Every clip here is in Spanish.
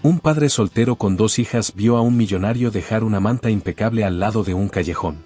Un padre soltero con 2 hijas vio a un millonario dejar una manta impecable al lado de un callejón.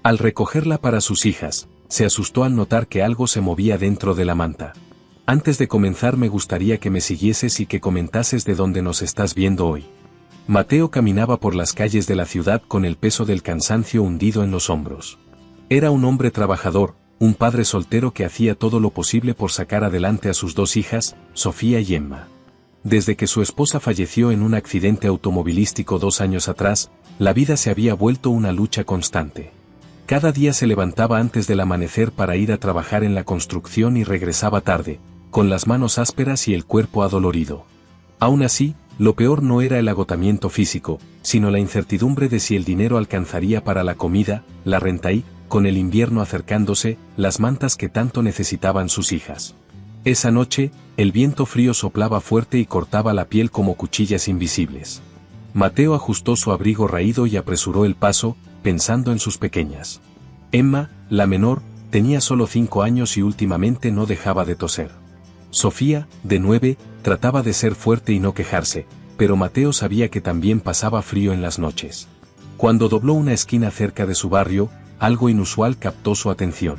Al recogerla para sus hijas, se asustó al notar que algo se movía dentro de la manta. Antes de comenzar me gustaría que me siguieses y que comentases de dónde nos estás viendo hoy. Mateo caminaba por las calles de la ciudad con el peso del cansancio hundido en los hombros. Era un hombre trabajador, un padre soltero que hacía todo lo posible por sacar adelante a sus 2 hijas, Sofía y Emma. Desde que su esposa falleció en un accidente automovilístico 2 años atrás, la vida se había vuelto una lucha constante. Cada día se levantaba antes del amanecer para ir a trabajar en la construcción y regresaba tarde, con las manos ásperas y el cuerpo adolorido. Aún así, lo peor no era el agotamiento físico, sino la incertidumbre de si el dinero alcanzaría para la comida, la renta y, con el invierno acercándose, las mantas que tanto necesitaban sus hijas. Esa noche, el viento frío soplaba fuerte y cortaba la piel como cuchillas invisibles. Mateo ajustó su abrigo raído y apresuró el paso, pensando en sus pequeñas. Emma, la menor, tenía solo 5 años y últimamente no dejaba de toser. Sofía, de 9, trataba de ser fuerte y no quejarse, pero Mateo sabía que también pasaba frío en las noches. Cuando dobló una esquina cerca de su barrio, algo inusual captó su atención.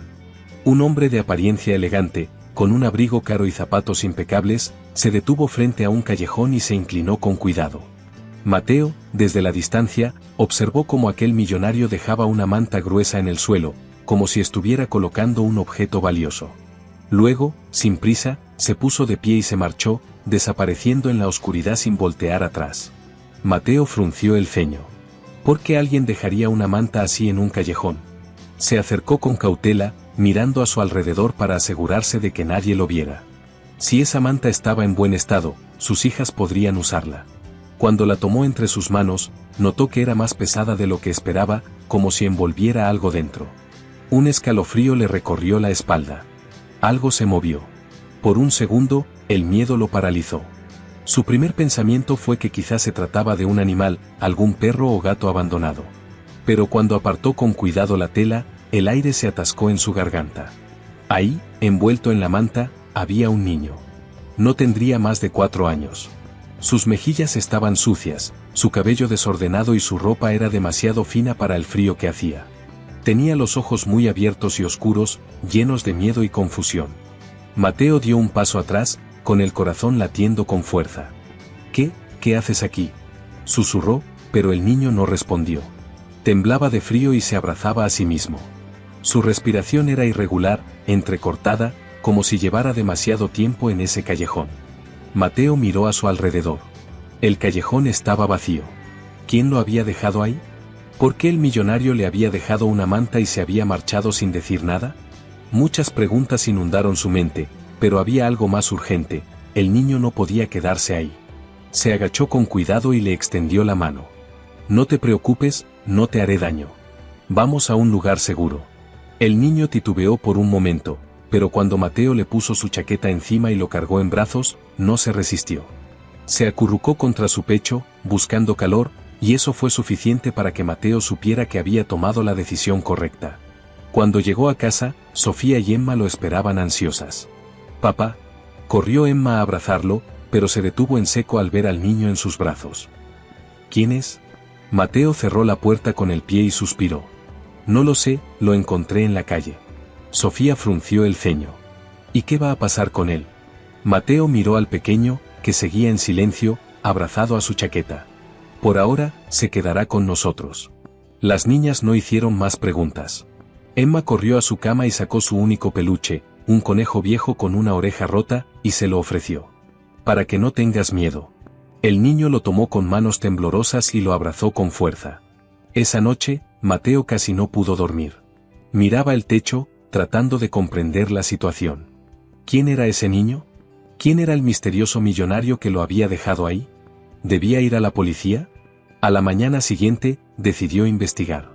Un hombre de apariencia elegante, con un abrigo caro y zapatos impecables, se detuvo frente a un callejón y se inclinó con cuidado. Mateo, desde la distancia, observó cómo aquel millonario dejaba una manta gruesa en el suelo, como si estuviera colocando un objeto valioso. Luego, sin prisa, se puso de pie y se marchó, desapareciendo en la oscuridad sin voltear atrás. Mateo frunció el ceño. ¿Por qué alguien dejaría una manta así en un callejón? Se acercó con cautela, mirando a su alrededor para asegurarse de que nadie lo viera. Si esa manta estaba en buen estado, sus hijas podrían usarla. Cuando la tomó entre sus manos, notó que era más pesada de lo que esperaba, como si envolviera algo dentro. Un escalofrío le recorrió la espalda. Algo se movió. Por un segundo, el miedo lo paralizó. Su primer pensamiento fue que quizás se trataba de un animal, algún perro o gato abandonado. Pero cuando apartó con cuidado la tela, el aire se atascó en su garganta. Ahí, envuelto en la manta, había un niño. No tendría más de 4 años. Sus mejillas estaban sucias, su cabello desordenado y su ropa era demasiado fina para el frío que hacía. Tenía los ojos muy abiertos y oscuros, llenos de miedo y confusión. Mateo dio un paso atrás, con el corazón latiendo con fuerza. ¿Qué haces aquí?, susurró, pero el niño no respondió. Temblaba de frío y se abrazaba a sí mismo. Su respiración era irregular, entrecortada, como si llevara demasiado tiempo en ese callejón. Mateo miró a su alrededor. El callejón estaba vacío. ¿Quién lo había dejado ahí? ¿Por qué el millonario le había dejado una manta y se había marchado sin decir nada? Muchas preguntas inundaron su mente, pero había algo más urgente: el niño no podía quedarse ahí. Se agachó con cuidado y le extendió la mano. No te preocupes, no te haré daño. Vamos a un lugar seguro. El niño titubeó por un momento, pero cuando Mateo le puso su chaqueta encima y lo cargó en brazos, no se resistió. Se acurrucó contra su pecho, buscando calor, y eso fue suficiente para que Mateo supiera que había tomado la decisión correcta. Cuando llegó a casa, Sofía y Emma lo esperaban ansiosas. «Papá», corrió Emma a abrazarlo, pero se detuvo en seco al ver al niño en sus brazos. «¿Quién es?». Mateo cerró la puerta con el pie y suspiró. «No lo sé, lo encontré en la calle». Sofía frunció el ceño. «¿Y qué va a pasar con él?». Mateo miró al pequeño, que seguía en silencio, abrazado a su chaqueta. «Por ahora, se quedará con nosotros». Las niñas no hicieron más preguntas. Emma corrió a su cama y sacó su único peluche, un conejo viejo con una oreja rota, y se lo ofreció. «Para que no tengas miedo». El niño lo tomó con manos temblorosas y lo abrazó con fuerza. Esa noche, Mateo casi no pudo dormir. Miraba el techo, tratando de comprender la situación. ¿Quién era ese niño? ¿Quién era el misterioso millonario que lo había dejado ahí? ¿Debía ir a la policía? A la mañana siguiente, decidió investigar.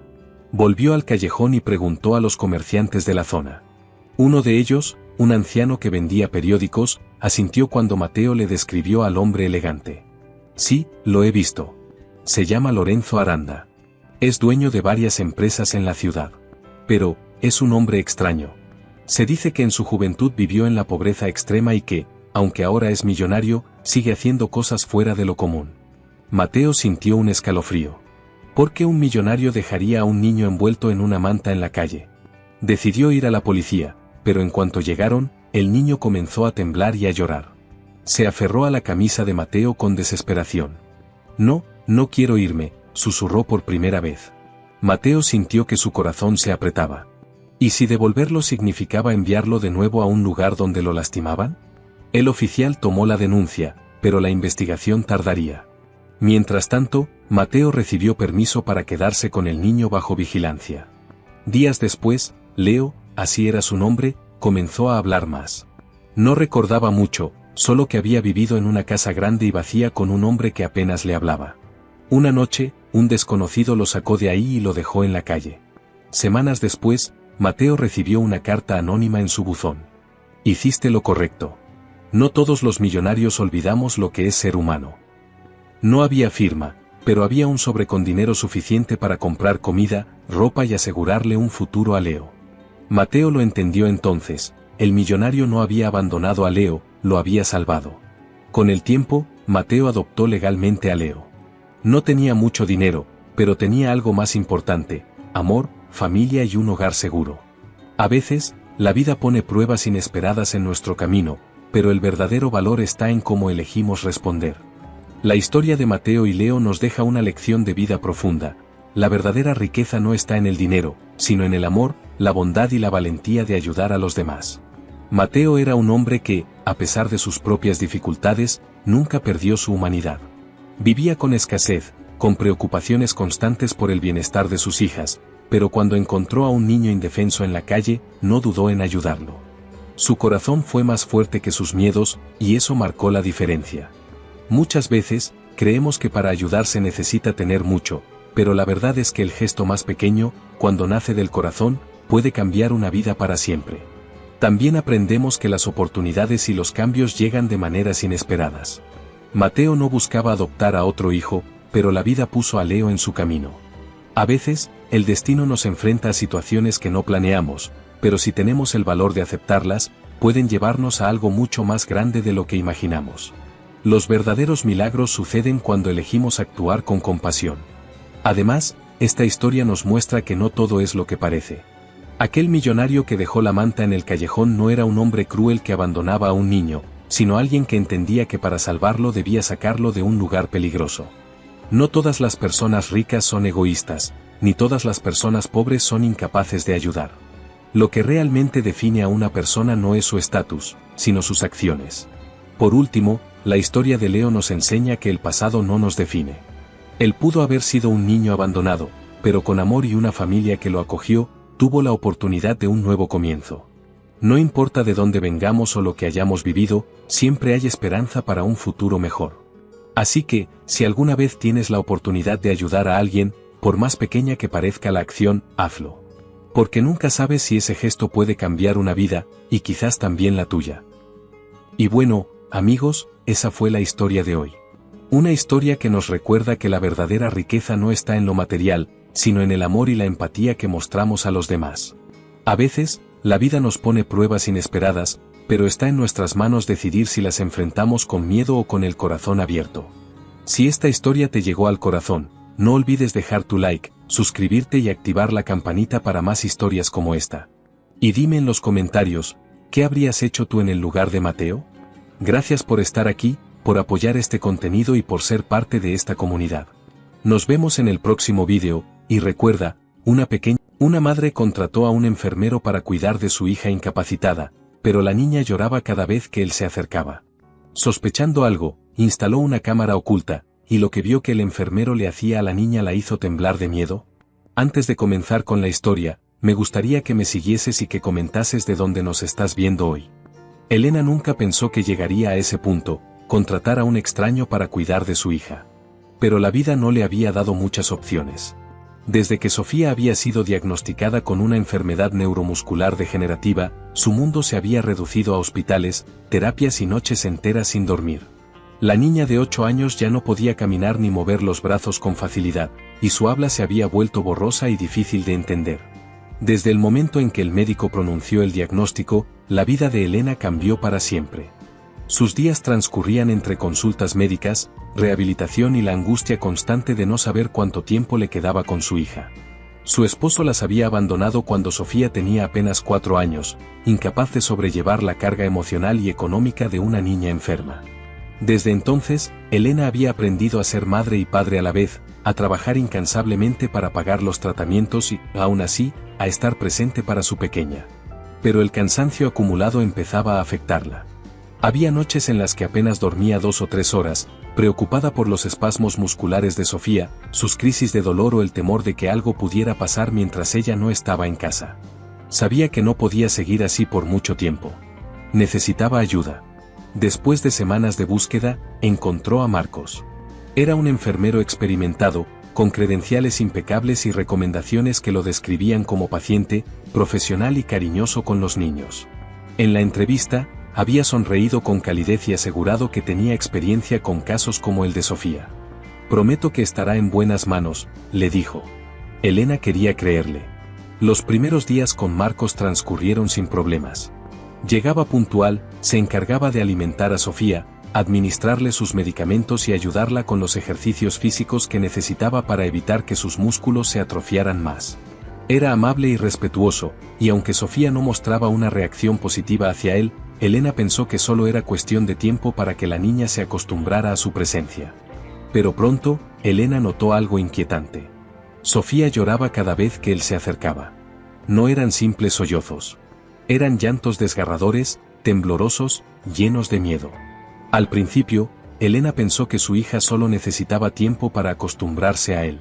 Volvió al callejón y preguntó a los comerciantes de la zona. Uno de ellos, un anciano que vendía periódicos, asintió cuando Mateo le describió al hombre elegante. «Sí, lo he visto. Se llama Lorenzo Aranda. Es dueño de varias empresas en la ciudad. Pero, es un hombre extraño. Se dice que en su juventud vivió en la pobreza extrema y que, aunque ahora es millonario, sigue haciendo cosas fuera de lo común. Mateo sintió un escalofrío. ¿Por qué un millonario dejaría a un niño envuelto en una manta en la calle? Decidió ir a la policía, pero en cuanto llegaron, el niño comenzó a temblar y a llorar. Se aferró a la camisa de Mateo con desesperación. No, no quiero irme, susurró por primera vez. Mateo sintió que su corazón se apretaba. ¿Y si devolverlo significaba enviarlo de nuevo a un lugar donde lo lastimaban? El oficial tomó la denuncia, pero la investigación tardaría. Mientras tanto, Mateo recibió permiso para quedarse con el niño bajo vigilancia. Días después, Leo, así era su nombre, comenzó a hablar más. No recordaba mucho, solo que había vivido en una casa grande y vacía con un hombre que apenas le hablaba. Una noche, un desconocido lo sacó de ahí y lo dejó en la calle. Semanas después, Mateo recibió una carta anónima en su buzón. Hiciste lo correcto. No todos los millonarios olvidamos lo que es ser humano. No había firma, pero había un sobre con dinero suficiente para comprar comida, ropa y asegurarle un futuro a Leo. Mateo lo entendió entonces, el millonario no había abandonado a Leo, lo había salvado. Con el tiempo, Mateo adoptó legalmente a Leo. No tenía mucho dinero, pero tenía algo más importante: amor, familia y un hogar seguro. A veces, la vida pone pruebas inesperadas en nuestro camino, pero el verdadero valor está en cómo elegimos responder. La historia de Mateo y Leo nos deja una lección de vida profunda. La verdadera riqueza no está en el dinero, sino en el amor, la bondad y la valentía de ayudar a los demás. Mateo era un hombre que, a pesar de sus propias dificultades, nunca perdió su humanidad. Vivía con escasez, con preocupaciones constantes por el bienestar de sus hijas, pero cuando encontró a un niño indefenso en la calle, no dudó en ayudarlo. Su corazón fue más fuerte que sus miedos, y eso marcó la diferencia. Muchas veces, creemos que para ayudar se necesita tener mucho, pero la verdad es que el gesto más pequeño, cuando nace del corazón, puede cambiar una vida para siempre. También aprendemos que las oportunidades y los cambios llegan de maneras inesperadas. Mateo no buscaba adoptar a otro hijo, pero la vida puso a Leo en su camino. A veces, el destino nos enfrenta a situaciones que no planeamos, pero si tenemos el valor de aceptarlas, pueden llevarnos a algo mucho más grande de lo que imaginamos. Los verdaderos milagros suceden cuando elegimos actuar con compasión. Además, esta historia nos muestra que no todo es lo que parece. Aquel millonario que dejó la manta en el callejón no era un hombre cruel que abandonaba a un niño, sino alguien que entendía que para salvarlo debía sacarlo de un lugar peligroso. No todas las personas ricas son egoístas, ni todas las personas pobres son incapaces de ayudar. Lo que realmente define a una persona no es su estatus, sino sus acciones. Por último, la historia de Leo nos enseña que el pasado no nos define. Él pudo haber sido un niño abandonado, pero con amor y una familia que lo acogió, tuvo la oportunidad de un nuevo comienzo. No importa de dónde vengamos o lo que hayamos vivido, siempre hay esperanza para un futuro mejor. Así que, si alguna vez tienes la oportunidad de ayudar a alguien, por más pequeña que parezca la acción, hazlo. Porque nunca sabes si ese gesto puede cambiar una vida, y quizás también la tuya. Y bueno, amigos, esa fue la historia de hoy. Una historia que nos recuerda que la verdadera riqueza no está en lo material, sino en el amor y la empatía que mostramos a los demás. A veces, la vida nos pone pruebas inesperadas, pero está en nuestras manos decidir si las enfrentamos con miedo o con el corazón abierto. Si esta historia te llegó al corazón, no olvides dejar tu like, suscribirte y activar la campanita para más historias como esta. Y dime en los comentarios, ¿qué habrías hecho tú en el lugar de Mateo? Gracias por estar aquí, por apoyar este contenido y por ser parte de esta comunidad. Nos vemos en el próximo vídeo, y recuerda, una madre contrató a un enfermero para cuidar de su hija incapacitada, pero la niña lloraba cada vez que él se acercaba. Sospechando algo, instaló una cámara oculta, y lo que vio que el enfermero le hacía a la niña la hizo temblar de miedo. Antes de comenzar con la historia, me gustaría que me siguieses y que comentases de dónde nos estás viendo hoy. Elena nunca pensó que llegaría a ese punto, contratar a un extraño para cuidar de su hija. Pero la vida no le había dado muchas opciones. Desde que Sofía había sido diagnosticada con una enfermedad neuromuscular degenerativa, su mundo se había reducido a hospitales, terapias y noches enteras sin dormir. La niña de 8 años ya no podía caminar ni mover los brazos con facilidad, y su habla se había vuelto borrosa y difícil de entender. Desde el momento en que el médico pronunció el diagnóstico, la vida de Elena cambió para siempre. Sus días transcurrían entre consultas médicas, rehabilitación y la angustia constante de no saber cuánto tiempo le quedaba con su hija. Su esposo las había abandonado cuando Sofía tenía apenas 4 años, incapaz de sobrellevar la carga emocional y económica de una niña enferma. Desde entonces, Elena había aprendido a ser madre y padre a la vez, a trabajar incansablemente para pagar los tratamientos y, aún así, a estar presente para su pequeña. Pero el cansancio acumulado empezaba a afectarla. Había noches en las que apenas dormía 2 o 3 horas, preocupada por los espasmos musculares de Sofía, sus crisis de dolor o el temor de que algo pudiera pasar mientras ella no estaba en casa. Sabía que no podía seguir así por mucho tiempo. Necesitaba ayuda. Después de semanas de búsqueda, encontró a Marcos. Era un enfermero experimentado, con credenciales impecables y recomendaciones que lo describían como paciente, profesional y cariñoso con los niños. En la entrevista, había sonreído con calidez y asegurado que tenía experiencia con casos como el de Sofía. «Prometo que estará en buenas manos», le dijo. Elena quería creerle. Los primeros días con Marcos transcurrieron sin problemas. Llegaba puntual, se encargaba de alimentar a Sofía, administrarle sus medicamentos y ayudarla con los ejercicios físicos que necesitaba para evitar que sus músculos se atrofiaran más. Era amable y respetuoso, y aunque Sofía no mostraba una reacción positiva hacia él, Elena pensó que solo era cuestión de tiempo para que la niña se acostumbrara a su presencia. Pero pronto, Elena notó algo inquietante. Sofía lloraba cada vez que él se acercaba. No eran simples sollozos. Eran llantos desgarradores, temblorosos, llenos de miedo. Al principio, Elena pensó que su hija solo necesitaba tiempo para acostumbrarse a él.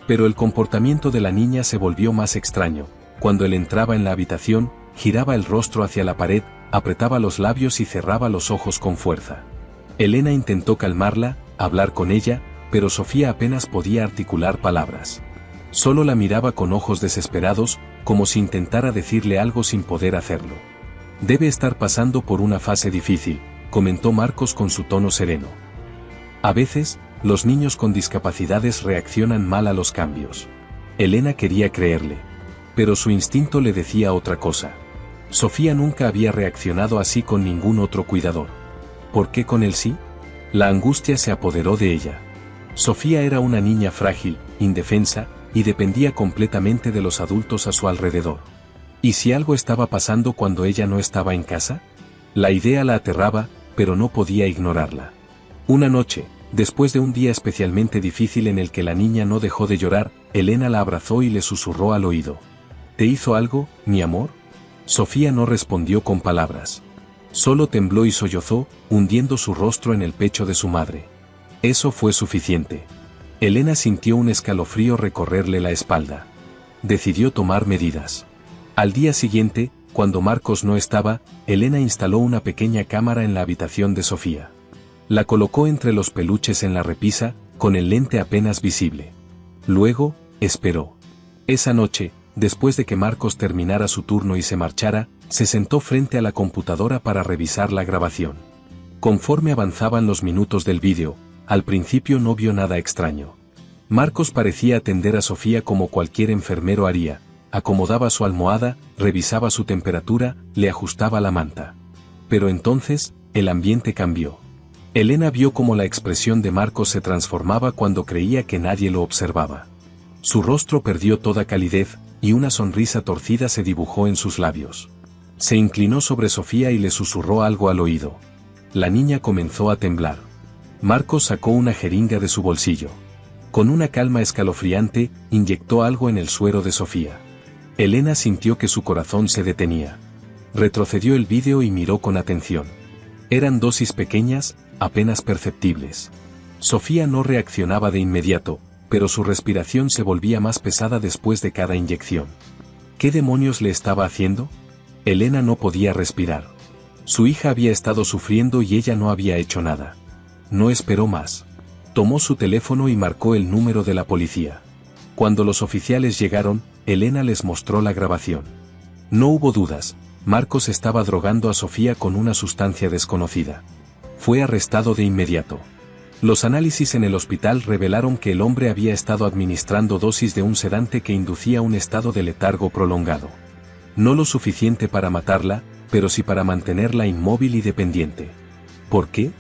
Pero el comportamiento de la niña se volvió más extraño. Cuando él entraba en la habitación, giraba el rostro hacia la pared, apretaba los labios y cerraba los ojos con fuerza. Elena intentó calmarla, hablar con ella, pero Sofía apenas podía articular palabras. Solo la miraba con ojos desesperados, como si intentara decirle algo sin poder hacerlo. «Debe estar pasando por una fase difícil», comentó Marcos con su tono sereno. A veces, los niños con discapacidades reaccionan mal a los cambios. Elena quería creerle. Pero su instinto le decía otra cosa. Sofía nunca había reaccionado así con ningún otro cuidador. ¿Por qué con él sí? La angustia se apoderó de ella. Sofía era una niña frágil, indefensa, y dependía completamente de los adultos a su alrededor. ¿Y si algo estaba pasando cuando ella no estaba en casa? La idea la aterraba, pero no podía ignorarla. Una noche, después de un día especialmente difícil en el que la niña no dejó de llorar, Elena la abrazó y le susurró al oído. ¿Te hizo algo, mi amor? Sofía no respondió con palabras. Solo tembló y sollozó, hundiendo su rostro en el pecho de su madre. Eso fue suficiente. Elena sintió un escalofrío recorrerle la espalda. Decidió tomar medidas. Al día siguiente, cuando Marcos no estaba, Elena instaló una pequeña cámara en la habitación de Sofía. La colocó entre los peluches en la repisa, con el lente apenas visible. Luego, esperó. Esa noche, después de que Marcos terminara su turno y se marchara, se sentó frente a la computadora para revisar la grabación. Conforme avanzaban los minutos del vídeo, al principio no vio nada extraño. Marcos parecía atender a Sofía como cualquier enfermero haría, acomodaba su almohada, revisaba su temperatura, le ajustaba la manta. Pero entonces, el ambiente cambió. Elena vio cómo la expresión de Marcos se transformaba cuando creía que nadie lo observaba. Su rostro perdió toda calidez, y una sonrisa torcida se dibujó en sus labios. Se inclinó sobre Sofía y le susurró algo al oído. La niña comenzó a temblar. Marcos sacó una jeringa de su bolsillo. Con una calma escalofriante, inyectó algo en el suero de Sofía. Elena sintió que su corazón se detenía. Retrocedió el vídeo y miró con atención. Eran dosis pequeñas, apenas perceptibles. Sofía no reaccionaba de inmediato, pero su respiración se volvía más pesada después de cada inyección. ¿Qué demonios le estaba haciendo? Elena no podía respirar. Su hija había estado sufriendo y ella no había hecho nada. No esperó más. Tomó su teléfono y marcó el número de la policía. Cuando los oficiales llegaron, Elena les mostró la grabación. No hubo dudas, Marcos estaba drogando a Sofía con una sustancia desconocida. Fue arrestado de inmediato. Los análisis en el hospital revelaron que el hombre había estado administrando dosis de un sedante que inducía un estado de letargo prolongado. No lo suficiente para matarla, pero sí para mantenerla inmóvil y dependiente. ¿Por qué?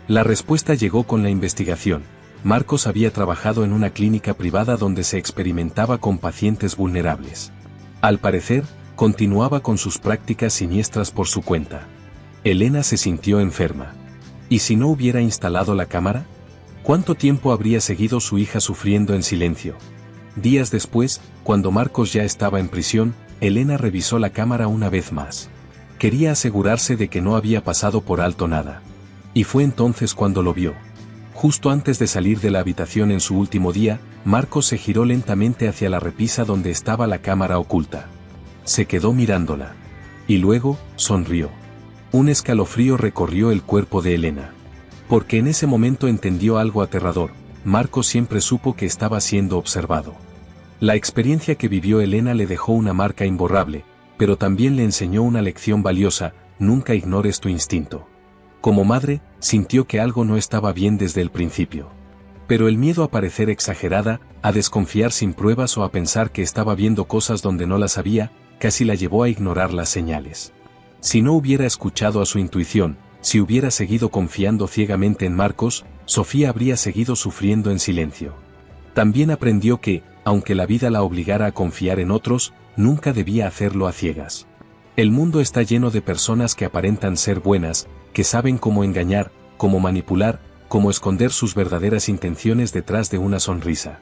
La respuesta llegó con la investigación. Marcos había trabajado en una clínica privada donde se experimentaba con pacientes vulnerables. Al parecer, continuaba con sus prácticas siniestras por su cuenta. Elena se sintió enferma. ¿Y si no hubiera instalado la cámara? ¿Cuánto tiempo habría seguido su hija sufriendo en silencio? Días después, cuando Marcos ya estaba en prisión, Elena revisó la cámara una vez más. Quería asegurarse de que no había pasado por alto nada. Y fue entonces cuando lo vio. Justo antes de salir de la habitación en su último día, Marcos se giró lentamente hacia la repisa donde estaba la cámara oculta. Se quedó mirándola. Y luego, sonrió. Un escalofrío recorrió el cuerpo de Elena. Porque en ese momento entendió algo aterrador. Marcos siempre supo que estaba siendo observado. La experiencia que vivió Elena le dejó una marca imborrable, pero también le enseñó una lección valiosa: nunca ignores tu instinto. Como madre, sintió que algo no estaba bien desde el principio. Pero el miedo a parecer exagerada, a desconfiar sin pruebas o a pensar que estaba viendo cosas donde no las había, casi la llevó a ignorar las señales. Si no hubiera escuchado a su intuición, si hubiera seguido confiando ciegamente en Marcos, Sofía habría seguido sufriendo en silencio. También aprendió que, aunque la vida la obligara a confiar en otros, nunca debía hacerlo a ciegas. El mundo está lleno de personas que aparentan ser buenas, que saben cómo engañar, cómo manipular, cómo esconder sus verdaderas intenciones detrás de una sonrisa.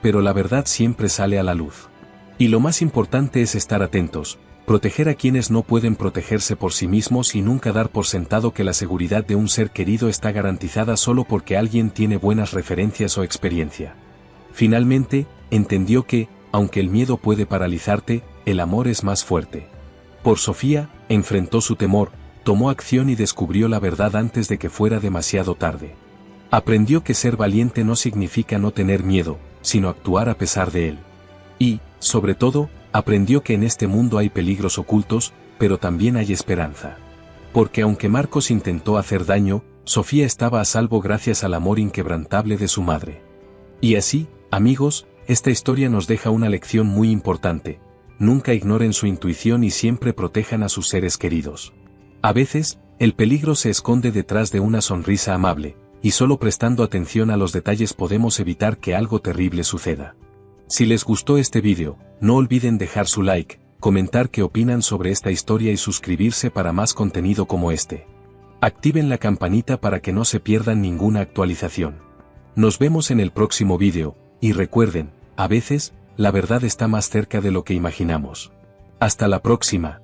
Pero la verdad siempre sale a la luz. Y lo más importante es estar atentos, proteger a quienes no pueden protegerse por sí mismos y nunca dar por sentado que la seguridad de un ser querido está garantizada solo porque alguien tiene buenas referencias o experiencia. Finalmente, entendió que, aunque el miedo puede paralizarte, el amor es más fuerte. Por Sofía, enfrentó su temor, tomó acción y descubrió la verdad antes de que fuera demasiado tarde. Aprendió que ser valiente no significa no tener miedo, sino actuar a pesar de él. Y, sobre todo, aprendió que en este mundo hay peligros ocultos, pero también hay esperanza. Porque aunque Marcos intentó hacer daño, Sofía estaba a salvo gracias al amor inquebrantable de su madre. Y así, amigos, esta historia nos deja una lección muy importante: nunca ignoren su intuición y siempre protejan a sus seres queridos. A veces, el peligro se esconde detrás de una sonrisa amable, y solo prestando atención a los detalles podemos evitar que algo terrible suceda. Si les gustó este vídeo, no olviden dejar su like, comentar qué opinan sobre esta historia y suscribirse para más contenido como este. Activen la campanita para que no se pierdan ninguna actualización. Nos vemos en el próximo vídeo, y recuerden, a veces, la verdad está más cerca de lo que imaginamos. Hasta la próxima.